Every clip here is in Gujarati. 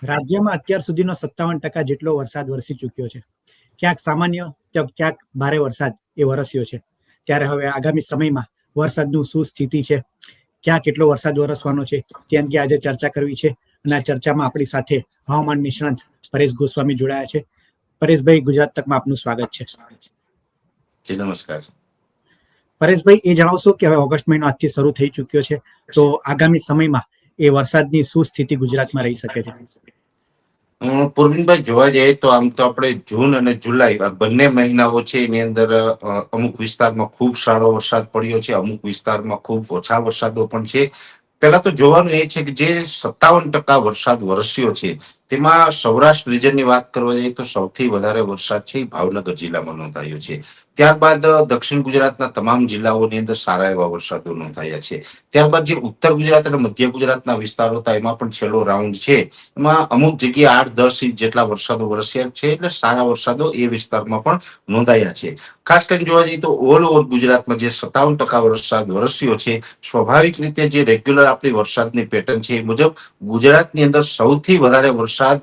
રાજ્યમાં અત્યાર સુધીનો 57% જેટલો વરસાદ વરસી ચૂક્યો છે. ક્યાંક સામાન્ય તો ક્યાંક ભારે વરસાદ એ વરસ્યો છે. ત્યારે હવે આગામી સમયમાં વરસાદનું શું સ્થિતિ છે, ક્યાં કેટલો વરસાદ વરસવાનો છે, તે અંગે આજે ચર્ચા કરવી છે. અને આ ચર્ચામાં આપણી સાથે હવામાન નિષ્ણાંત પરેશ ગોસ્વામી જોડાયા છે. પરેશભાઈ, ગુજરાત તકમાં આપનું સ્વાગત છે. જી નમસ્કાર. પરેશભાઈ, એ જણાવશો કે હવે ઓગસ્ટ મહિનો આજથી શરૂ થઈ ચૂક્યો છે, તો આગામી સમયમાં એ વરસાદની શું સ્થિતિ ગુજરાતમાં રહી શકે છે? પૂર્વિનભાઈ, જોવા જઈએ તો આમ તો આપણે જૂન અને જુલાઈ આ બંને મહિનાઓ છે એની અંદર અમુક વિસ્તારમાં ખૂબ સારો વરસાદ પડ્યો છે, અમુક વિસ્તારમાં ખૂબ ઓછા વરસાદો પણ છે. પહેલા તો જોવાનું એ છે કે જે 57% વરસાદ વરસ્યો છે તેમાં સૌરાષ્ટ્ર રિજનની વાત કરવા જઈએ તો સૌથી વધારે વરસાદ છે એ ભાવનગર જિલ્લામાં નોંધાયો છે. ત્યારબાદ દક્ષિણ ગુજરાતના તમામ જિલ્લાઓની અંદર સારા એવા વરસાદો નોંધાયા છે. ત્યારબાદ જે ઉત્તર ગુજરાત અને મધ્ય ગુજરાતના વિસ્તારો હતા એમાં પણ છેલ્લો રાઉન્ડ છે, એમાં અમુક જગ્યાએ 8-10 ઇંચ જેટલા વરસાદો વરસ્યા છે, એટલે સારા વરસાદો એ વિસ્તારમાં પણ નોંધાયા છે. ખાસ કરીને જોવા જઈએ તો ઓલ ઓવર ગુજરાતમાં જે 57% વરસાદ વરસ્યો છે, સ્વાભાવિક રીતે જે રેગ્યુલર આપણી વરસાદની પેટર્ન છે એ મુજબ ગુજરાતની અંદર સૌથી વધારે વરસાદ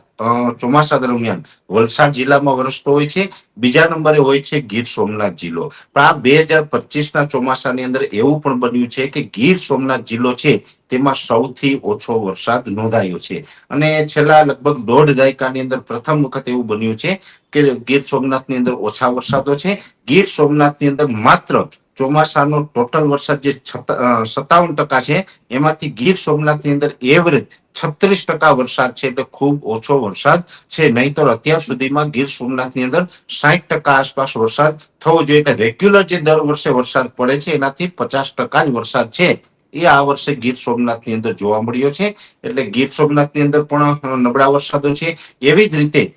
ચોમાસા દરમિયાન વલસાડ જિલ્લામાં વરસતો હોય છે. બીજા નંબરે હોય છે ગીર સોમનાથ જિલ્લો. પણ આ 2025ના ચોમાસાની અંદર એવું પણ બન્યું છે કે ગીર સોમનાથ જિલ્લો છે તેમાં સૌથી ઓછો વરસાદ નોંધાયો છે. અને છેલ્લા લગભગ 1.5 દાયકાની અંદર પ્રથમ વખત એવું બન્યું છે કે ગીર સોમનાથની અંદર ઓછા વરસાદો છે. ગીર સોમનાથની અંદર માત્ર ચોમાસાનો ટોટલ વરસાદ જે 57% છે, એમાંથી ગીર સોમનાથની અંદર એવરેજ 36% વરસાદ છે, એટલે ખૂબ ઓછો વરસાદ છે. નહીંતર અત્યાર સુધીમાં ગીર સોમનાથની અંદર 60% આસપાસ વરસાદ થવો જોઈએ. એટલે રેગ્યુલર જે દર વર્ષે વરસાદ પડે છે એનાથી 50% જ વરસાદ છે એ આ વર્ષે ગીર સોમનાથની અંદર જોવા મળ્યો છે. એટલે ગીર સોમનાથની અંદર પણ નબળા વરસાદો છે. એવી જ રીતે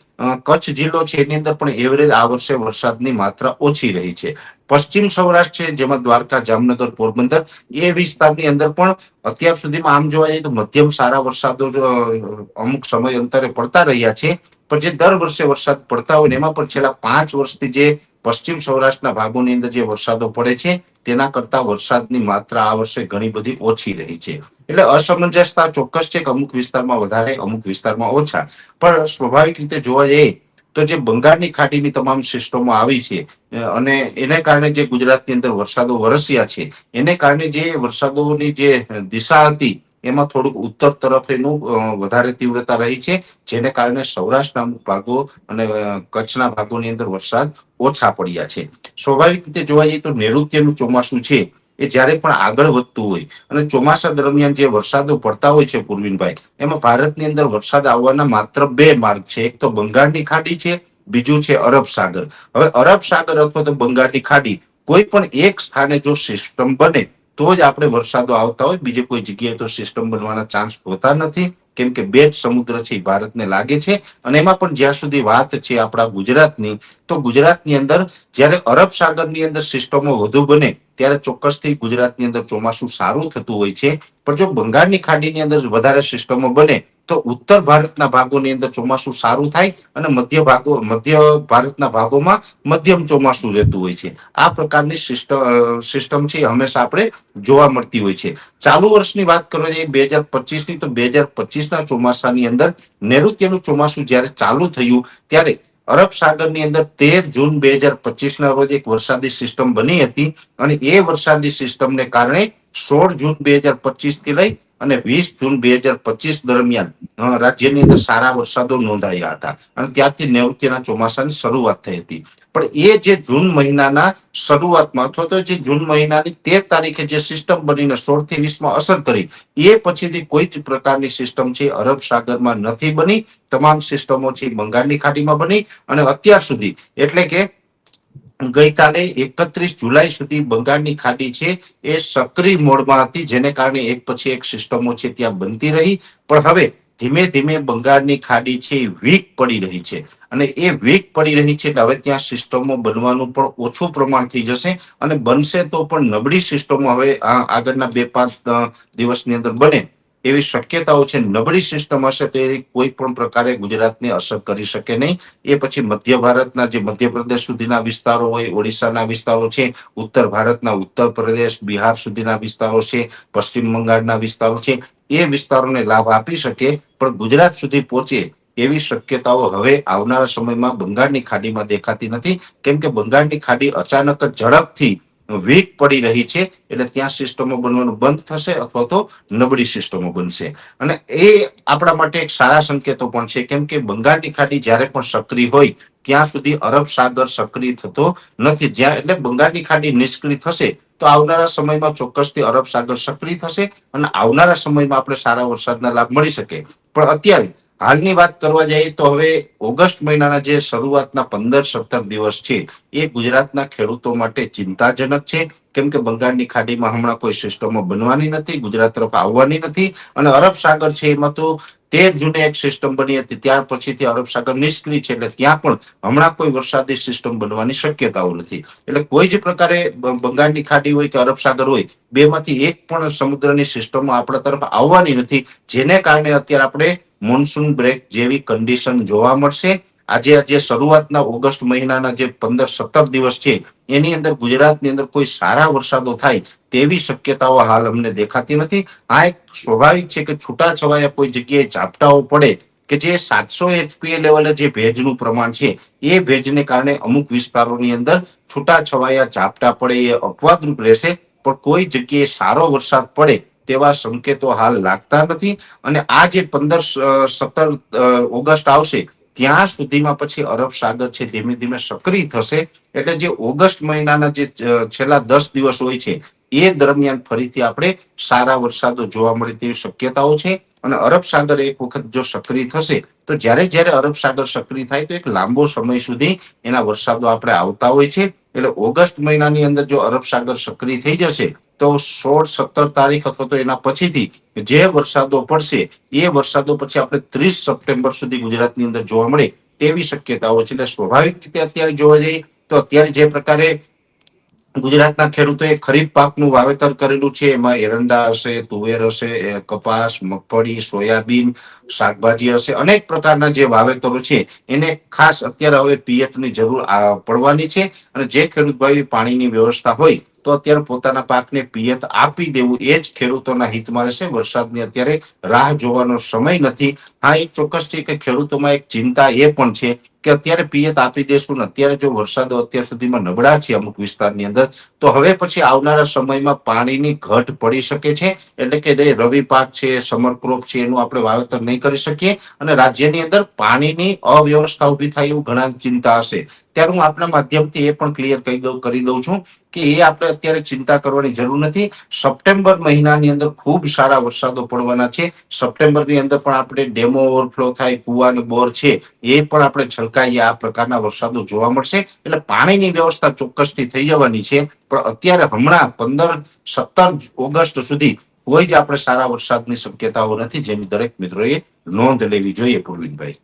કચ્છ જિલ્લો છે એની અંદર પણ એવરેજ આ વર્ષે વરસાદની માત્રા ઓછી રહી છે. પશ્ચિમ સૌરાષ્ટ્ર છે, જેમાં દ્વારકા, જામનગર, પોરબંદર એ વિસ્તારની અંદર પણ અત્યાર સુધીમાં આમ જોવા જઈએ તો મધ્યમ સારા વરસાદો અમુક સમય અંતરે પડતા રહ્યા છે. પણ જે દર વર્ષે વરસાદ પડતા હોય ને એમાં પણ છેલ્લા 5 વર્ષથી જે પશ્ચિમ સૌરાષ્ટ્રના ભાગોની અંદર જે વરસાદો પડે છે તેના કરતા વરસાદની માત્રા આ વર્ષે ઘણી બધી ઓછી રહી છે. એટલે અસમંજસતા ચોક્કસ છે કે અમુક વિસ્તારમાં વધારે, અમુક વિસ્તારમાં ઓછા. પણ સ્વાભાવિક રીતે જોવા જઈએ તો જે બંગાળની ખાડીની તમામ સિસ્ટમો આવી છે અને એને કારણે જે ગુજરાતની અંદર વરસાદો વરસ્યા છે, એને કારણે જે વરસાદોની જે દિશા હતી એમાં થોડુંક ઉત્તર તરફ એનું વધારે તીવ્રતા રહી છે, જેને કારણે સૌરાષ્ટ્રના અમુક ભાગો અને કચ્છના ભાગોની અંદર વરસાદ ઓછા પડ્યા છે. સ્વાભાવિક રીતે જોવા જઈએ તો નૈઋત્યનું ચોમાસું છે એ જ્યારે પણ આગળ વધતું હોય અને ચોમાસા દરમિયાન જે વરસાદો પડતા હોય છે પૂર્વિનભાઈ, એમાં ભારતની અંદર વરસાદ આવવાના માત્ર 2 માર્ગ છે. એક તો બંગાળની ખાડી છે, બીજું છે અરબ સાગર. હવે અરબ સાગર અથવા તો બંગાળની ખાડી કોઈ પણ એક સ્થાને જો સિસ્ટમ બને તો જ આપણે વરસાદો આવતા હોય. બીજે કોઈ જગ્યાએ તો સિસ્ટમ બનવાના ચાન્સ હોતા નથી, કેમ કે 2 જ સમુદ્ર છે એ ભારતને લાગે છે. અને એમાં પણ જ્યાં સુધી વાત છે આપણા ગુજરાતની, તો ગુજરાતની અંદર જ્યારે અરબ સાગરની અંદર સિસ્ટમો વધુ બને ત્યારે ચોક્કસથી ગુજરાતની અંદર ચોમાસું સારું થતું હોય છે. પણ જો બંગાળની ખાડીની અંદર વધારે સિસ્ટમો બને તો ઉત્તર ભારતના ભાગોની અંદર ચોમાસું સારું થાય અને મધ્ય ભારતના ભાગોમાં મધ્યમ ચોમાસું રહેતું હોય છે. આ પ્રકારની સિસ્ટમ છે હંમેશા આપણે જોવા મળતી હોય છે. ચાલુ વર્ષની વાત કરવા જઈએ 2025ની, તો 2025ના ચોમાસાની અંદર નૈઋત્યનું ચોમાસું જ્યારે ચાલુ થયું ત્યારે અરબ સાગરની અંદર 13 જૂન 2025ના રોજ એક વરસાદી સિસ્ટમ બની હતી અને એ વરસાદી સિસ્ટમને કારણે 16 જૂન 2025 થી લઈ અને 20 જૂન 2025 દરમિયાન રાજ્યની અંદર સારા વરસાદો નોંધાયા હતા અને ત્યારથી નૈઋત્યના ચોમાસાની શરૂઆત થઈ હતી. પણ એ જે જૂન મહિનાના શરૂઆતમાં અથવા તો જે જૂન મહિનાની 13 તારીખે જે સિસ્ટમ બનીને 16 થી 20માં અસર કરી, એ પછીથી કોઈ જ પ્રકારની સિસ્ટમ છે અરબ સાગરમાં નથી બની. તમામ સિસ્ટમો છે બંગાળની ખાડીમાં બની અને અત્યાર સુધી એટલે કે ગઈકાલે 31 જુલાઈ સુધી બંગાળની ખાડી છે એ સક્રિય મોડમાં હતી, જેને કારણે એક પછી એક સિસ્ટમો છે ત્યાં બનતી રહી. પણ હવે ધીમે ધીમે બંગાળની ખાડી છે એ વીક પડી રહી છે અને એ વીક પડી રહી છે એટલે હવે ત્યાં સિસ્ટમો બનવાનું પણ ઓછું પ્રમાણ થઈ જશે અને બનશે તો પણ નબળી સિસ્ટમો હવે આગળના 2-5 દિવસની અંદર બને એવી શક્યતાઓ છે. નબળી સિસ્ટમ હશે તો એ કોઈ પણ પ્રકારે ગુજરાતને અસર કરી શકે નહીં. એ પછી મધ્ય ભારતના જે મધ્યપ્રદેશ સુધીના વિસ્તારો હોય, ઓડિશાના વિસ્તારો છે, ઉત્તર ભારતના ઉત્તર પ્રદેશ, બિહાર સુધીના વિસ્તારો છે, પશ્ચિમ બંગાળના વિસ્તારો છે, એ વિસ્તારોને લાભ આપી શકે, પણ ગુજરાત સુધી પહોંચે એવી શક્યતાઓ હવે આવનારા સમયમાં બંગાળની ખાડીમાં દેખાતી નથી, કેમ કે બંગાળની ખાડી અચાનક જ ઝડપથી વીક પડી રહી છે. એટલે ત્યાં સિસ્ટમો બનવાનું બંધ થશે અથવા તો નબળી સિસ્ટમો બનશે. અને એ આપણા માટે એક સારા સંકેતો પણ છે, કેમ કે બંગાળની ખાડી જ્યારે પણ સક્રિય હોય ત્યાં સુધી અરબ સાગર સક્રિય થતો નથી. જ્યાં એટલે બંગાળની ખાડી નિષ્ક્રિય થશે તો આવનારા સમયમાં ચોક્કસથી અરબ સાગર સક્રિય થશે અને આવનારા સમયમાં આપણે સારા વરસાદના લાભ મળી શકે. પણ અત્યારે હાલની વાત કરવા જઈએ તો હવે ઓગસ્ટ મહિનાના જે શરૂઆતના 15-17 દિવસ છે એ ગુજરાતના ખેડૂતો માટે ચિંતાજનક છે, કેમ કે બંગાળની ખાડીમાં હમણાં કોઈ સિસ્ટમો બનવાની નથી, ગુજરાત તરફ આવવાની નથી. અને અરબ સાગર છે એમાં તો 13 જૂને એક સિસ્ટમ બની હતી, ત્યાર પછીથી અરબ સાગર નિષ્ક્રિય છે, એટલે ત્યાં પણ હમણાં કોઈ વરસાદી સિસ્ટમ બનવાની શક્યતાઓ નથી. એટલે કોઈ જ પ્રકારે બંગાળની ખાડી હોય કે અરબ સાગર હોય, બેમાંથી એક પણ સમુદ્રની સિસ્ટમો આપણા તરફ આવવાની નથી, જેને કારણે અત્યારે આપણે મોન્સૂન બ્રેક જેવી કન્ડિશન જોવા મળશે. આજે શરૂઆતના ઓગસ્ટ મહિનાના જે 15-17 દિવસ છે એની અંદર ગુજરાતની અંદર કોઈ સારા વરસાદો થાય તેવી શક્યતાઓ હાલ અમને દેખાતી નથી. આ એક સ્વાભાવિક છે કે છૂટાછવાયા કોઈ જગ્યાએ ઝાપટાઓ પડે કે જે 700 HPA લેવલે જે ભેજનું પ્રમાણ છે એ ભેજને કારણે અમુક વિસ્તારોની અંદર છૂટાછવાયા ઝાપટા પડે એ અપવાદરૂપ રહેશે, પણ કોઈ જગ્યાએ સારો વરસાદ પડે તેવા સંકેતો હાલ લાગતા નથી. અને આ જે 15-17 ઓગસ્ટ આવશે ત્યાં સુધીમાં પછી અરબ સાગર છે ધીમે ધીમે સક્રિય થશે. એટલે જે ઓગસ્ટ મહિનાના જે છેલ્લા 10 દિવસ હોય છે એ દરમિયાન ફરીથી આપણે સારા વરસાદો જોવા મળે તેવી શક્યતાઓ છે. અને અરબ સાગર એક વખત જો સક્રિય થશે તો જ્યારે અરબ સાગર સક્રિય થાય તો એક લાંબો સમય સુધી એના વરસાદો આપણે આવતા હોય છે. એટલે ઓગસ્ટ મહિનાની અંદર જો અરબ સાગર સક્રિય થઈ જશે તો 16-17 તારીખ અથવા તો એના પછીથી જે વરસાદો પડશે એ વરસાદો પછી આપણે 30 સપ્ટેમ્બર સુધી ગુજરાતની અંદર જોવા મળે તેવી શક્યતાઓ છે. એટલે સ્વાભાવિક રીતે અત્યારે જોવા જઈએ તો અત્યારે જે પ્રકારે ગુજરાતના ખેડૂતોએ ખરીફ પાકનું વાવેતર કરેલું છે, એમાં એરંડા હશે, તુવેર હશે, કપાસ, મગફળી, સોયાબીન, શાકભાજી હશે, અનેક પ્રકારના જે વાવેતરો છે એને ખાસ અત્યારે હવે પિયતની જરૂર પડવાની છે. અને જે ખેડૂત ભાઈ પાણીની વ્યવસ્થા હોય તો અત્યારે પોતાના પાકને પિયત આપી દેવું એ જ ખેડૂતોના હિતમાં રહેશે. વરસાદની અત્યારે રાહ જોવાનો સમય નથી. હા, એક ચોક્કસ છે કે ખેડૂતોમાં એક ચિંતા એ પણ છે કે અત્યારે પિયત આપી દેશું ને અત્યારે જો વરસાદો અત્યાર સુધીમાં નબળા છે અમુક વિસ્તારની અંદર, તો હવે પછી આવનારા સમયમાં પાણીની ઘટ પડી શકે છે. એટલે કે જે રવિ પાક છે, સમર ક્રોપ છે, એનું આપણે વાવેતર નહીં કરી શકીએ અને રાજ્યની અંદર પાણીની અવ્યવસ્થા ઉભી થાય એવું ઘણા ચિંતા હશે. ત્યારે હું આપના માધ્યમથી એ પણ ક્લિયર કરી દઉં છું કે એ આપણે અત્યારે ચિંતા કરવાની જરૂર નથી. સપ્ટેમ્બર મહિનાની અંદર ખૂબ સારા વરસાદો પડવાના છે. સપ્ટેમ્બરની અંદર પણ આપણે ડેમો ઓવરફ્લો થાય, કુવા અને બોર છે એ પણ આપણે છલકાઈએ આ પ્રકારના વરસાદો જોવા મળશે. એટલે પાણીની વ્યવસ્થા ચોક્કસથી થઈ જવાની છે. પણ અત્યારે હમણાં 15-17 ઓગસ્ટ સુધી કોઈ જ આપણે સારા વરસાદની શક્યતાઓ નથી, જેની દરેક મિત્રોએ નોંધ લેવી જોઈએ. પૂર્વિનભાઈ,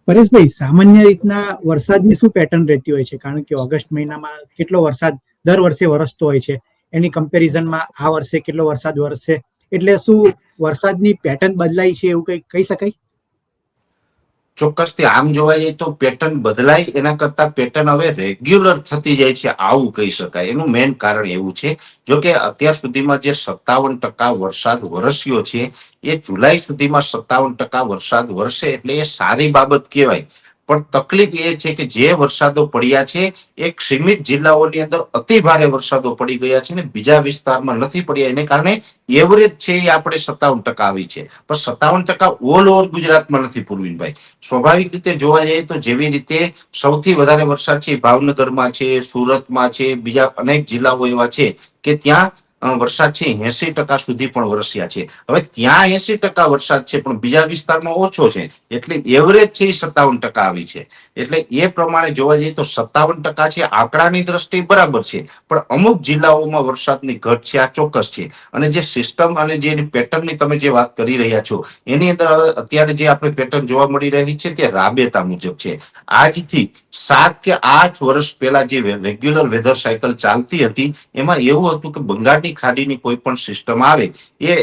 પરેશભાઈ, સામાન્ય રીતના વરસાદની શું પેટર્ન રહેતી હોય છે? કારણ કે ઓગસ્ટ મહિનામાં કેટલો વરસાદ દર વર્ષે વરસતો હોય છે, એની કમ્પેરિઝનમાં આ વર્ષે કેટલો વરસાદ વરસશે, એટલે શું વરસાદની પેટર્ન બદલાઈ છે એવું કઈ કહી શકાય? ચોક્કસથી આમ જોવા જઈએ તો પેટર્ન બદલાય એના કરતા પેટર્ન હવે રેગ્યુલર થતી જાય છે, આવું કહી શકાય. એનું મેઇન કારણ એવું છે, જો કે અત્યાર સુધીમાં જે 57% વરસાદ વરસ્યો છે એ જુલાઈ સુધીમાં 57% વરસાદ વરસે એટલે એ સારી બાબત કહેવાય. પણ તકલીફ એ છે કે જે વરસાદો પડ્યા છે એક સીમિત જિલ્લાઓની અંદર અતિ ભારે વરસાદો પડી ગયા છે ને બીજા વિસ્તારમાં નથી પડ્યા. એને કારણે એવરેજ છે એ આપણે 57% આવી છે, પણ 57% ઓલ ઓવર ગુજરાતમાં નથી. પૂર્વિનભાઈ, સ્વાભાવિક રીતે જોવા જઈએ તો જેવી રીતે સૌથી વધારે વરસાદ છે ભાવનગરમાં છે, સુરતમાં છે, બીજા અનેક જિલ્લાઓ એવા છે કે ત્યાં વરસાદ છે 80% સુધી પણ વરસ્યા છે. હવે ત્યાં 80% વરસાદ છે પણ બીજા વિસ્તારમાં ઓછો છે, એટલે એવરેજ છે એ 57% આવી છે. એટલે એ પ્રમાણે જોવા જઈએ તો 57% છે આંકડાની દ્રષ્ટિએ બરાબર છે, પણ અમુક જિલ્લાઓમાં વરસાદની ઘટ છે, આ ચોક્કસ છે. અને જે સિસ્ટમ અને જે પેટર્નની તમે જે વાત કરી રહ્યા છો એની અંદર અત્યારે જે આપણે પેટર્ન જોવા મળી રહી છે તે રાબેતા મુજબ છે. આજથી 7 કે 8 વર્ષ પહેલા જે રેગ્યુલર વેધર સાયકલ ચાલતી હતી એમાં એવું હતું કે બંગાળની ખાડીની કોઈ પણ સિસ્ટમ આવે એ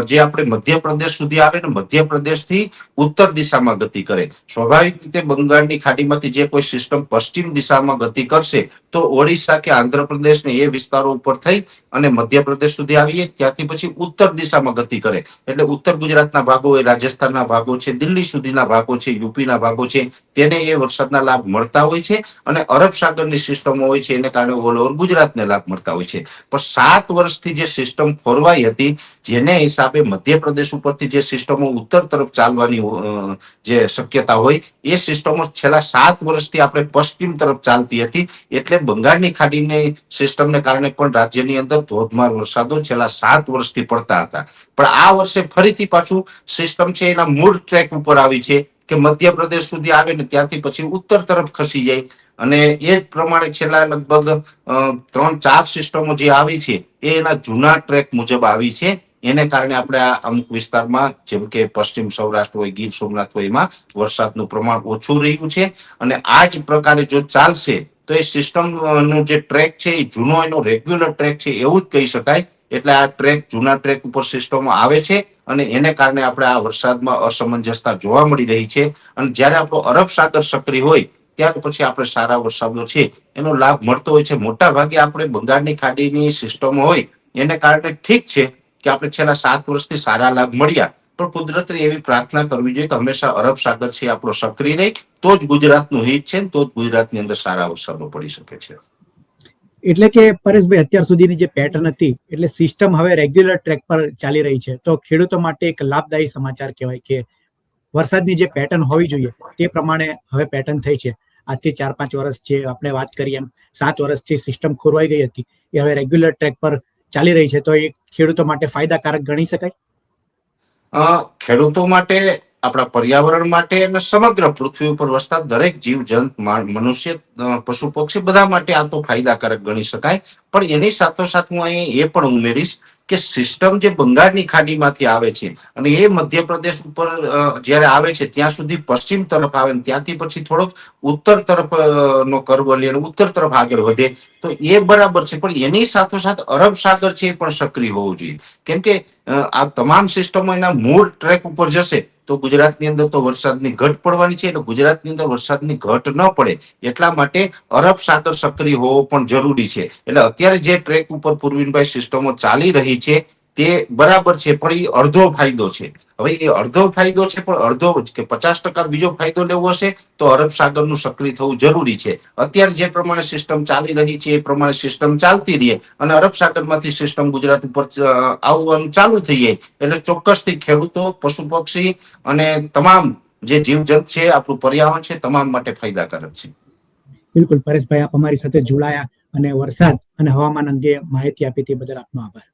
જે આપણે મધ્યપ્રદેશ સુધી આવે ને મધ્યપ્રદેશથી ઉત્તર દિશામાં ગતિ કરે. સ્વાભાવિક રીતે બંગાળની ખાડીમાંથી જે કોઈ સિસ્ટમ પશ્ચિમ દિશામાં ગતિ કરશે તો ઓડિશા કે આંધ્રપ્રદેશ ને એ વિસ્તારો ઉપર થઈ અને મધ્યપ્રદેશ સુધી આવીએ, ત્યાંથી પછી ઉત્તર દિશામાં ગતિ કરે. એટલે ઉત્તર ગુજરાતના ભાગો હોય, રાજસ્થાનના ભાગો છે, દિલ્હી સુધીના ભાગો છે, યુપીના ભાગો છે, તેને એ વરસાદના લાભ મળતા હોય છે. અને અરબ સાગરની સિસ્ટમો હોય છે એને કારણે ઓલ ઓવર ગુજરાતને લાભ મળતા હોય છે. પણ 7 વર્ષથી જે સિસ્ટમ ખોરવાઈ હતી, જેને હિસાબે મધ્યપ્રદેશ ઉપરથી જે સિસ્ટમો ઉત્તર તરફ ચાલવાની જે શક્યતા હોય એ સિસ્ટમો છેલ્લા 7 વર્ષથી આપણે પશ્ચિમ તરફ ચાલતી હતી. એટલે બંગાળની ખાડીની સિસ્ટમને કારણે પણ રાજ્યની અંદર ધોધમાર વરસાદો છેલ્લા 7 વર્ષથી પડતા હતા. પણ આ વર્ષે ફરીથી પાછું સિસ્ટમ છે એના મૂળ ટ્રેક ઉપર આવી છે કે મધ્યપ્રદેશ સુધી આવે ને ત્યાંથી પછી ઉત્તર તરફ ખસી જાય. અને એ જ પ્રમાણે છેલ્લા લગભગ 3-4 સિસ્ટમો જે આવી છે એ એના જૂના ટ્રેક મુજબ આવી છે. એને કારણે આપણે આ અમુક વિસ્તારમાં જેમ કે પશ્ચિમ સૌરાષ્ટ્ર હોય, ગીર સોમનાથ હોય, એમાં વરસાદનું પ્રમાણ ઓછું રહ્યું છે. અને આ જ પ્રકારે જો ચાલશે તો એ સિસ્ટમ નો જે ટ્રેક છે એ જૂનો એનો રેગ્યુલર ટ્રેક છે એવું જ કહી શકાય. એટલે આ ટ્રેક જૂના ટ્રેક ઉપર સિસ્ટમો આવે છે અને એને કારણે આપણે આ વરસાદમાં અસમંજસતા જોવા મળી રહી છે. અને જ્યારે આપણો અરબ સાગર સક્રિય હોય ત્યાર પછી આપણે સારા વરસાદો છે એનો લાભ મળતો હોય છે. મોટા ભાગે આપણે બંગાળની ખાડીની સિસ્ટમ હોય એને કારણે ઠીક છે કે આપણે છેલ્લા 7 વર્ષથી સારા લાભ મળ્યા, પણ કુદરતની એવી પ્રાર્થના કરવી જોઈએ કે હંમેશા અરબ સાગર છે આપણો સક્રિય રહે તો જ ગુજરાતનું હિત છે, તો જ ગુજરાતની અંદર સારા વરસાદો પડી શકે છે. એટલે કે પરેશભાઈ, અત્યાર સુધીની જે પેટર્ન હતી એટલે સિસ્ટમ હવે રેગ્યુલર ટ્રેક પર ચાલી રહી છે, તો ખેડૂતો માટે એક લાભદાયી સમાચાર કહેવાય કે વરસાદની જે પેટર્ન હોવી જોઈએ તે પ્રમાણે હવે પેટર્ન થઈ છે. આજથી 4-5 વર્ષ જે આપણે વાત કરી એમ 7 વર્ષથી સિસ્ટમ ખોરવાઈ ગઈ હતી એ હવે રેગ્યુલર ટ્રેક પર ચાલી રહી છે, તો એ ખેડૂતો માટે ફાયદાકારક ગણી શકાય. ખેડૂતો માટે, આપણા પર્યાવરણ માટે અને સમગ્ર પૃથ્વી ઉપર વસતા દરેક જીવજંત, મનુષ્ય, પશુ પક્ષી બધા માટે આ તો ફાયદાકારક ગણી શકાય. પણ એની સાથોસાથ હું અહીં એ પણ ઉમેરીશ કે સિસ્ટમ જે બંગાળની ખાડીમાંથી આવે છે અને એ મધ્યપ્રદેશ ઉપર જ્યારે આવે છે ત્યાં સુધી પશ્ચિમ તરફ આવે, ત્યાંથી પછી થોડોક ઉત્તર તરફ નો કર્વ લે અને ઉત્તર તરફ આગળ વધે તો એ બરાબર છે. પણ એની સાથોસાથ અરબ સાગર છે એ પણ સક્રિય હોવું જોઈએ. કેમ કે આ તમામ સિસ્ટમો એના મૂળ ટ્રેક ઉપર જશે તો ગુજરાતની અંદર તો વરસાદની ઘટ પડવાની છે. એટલે ગુજરાતની અંદર વરસાદની ઘટ ન પડે એટલા માટે અરબ સાગર સક્રિય હોવો પણ જરૂરી છે. એટલે અત્યારે જે ટ્રેક ઉપર પૂર્વિનભાઈ સિસ્ટમો ચાલી રહી છે તે બરાબર છે, પણ એ અડધો ફાયદો છે. હવે એ અડધો ફાયદો છે, પણ અડધો કે 50% બીજો ફાયદો લેવો હશે તો અરબ સાગરનું સક્રિય થવું જરૂરી છે. અત્યારે જે પ્રમાણે સિસ્ટમ ચાલી રહી છે એ પ્રમાણે સિસ્ટમ ચાલતી રહે અને અરબ સાગરમાંથી સિસ્ટમ ગુજરાત ઉપર આવવાનું ચાલુ થઈ જાય એટલે ચોક્કસથી ખેડૂતો, પશુ પક્ષી અને તમામ જે જીવજંત છે, આપણું પર્યાવરણ છે, તમામ માટે ફાયદાકારક છે. બિલકુલ પરેશભાઈ, આપ અમારી સાથે જોડાયા અને વરસાદ અને હવામાન અંગે માહિતી આપી તે બદલ આપનો આભાર.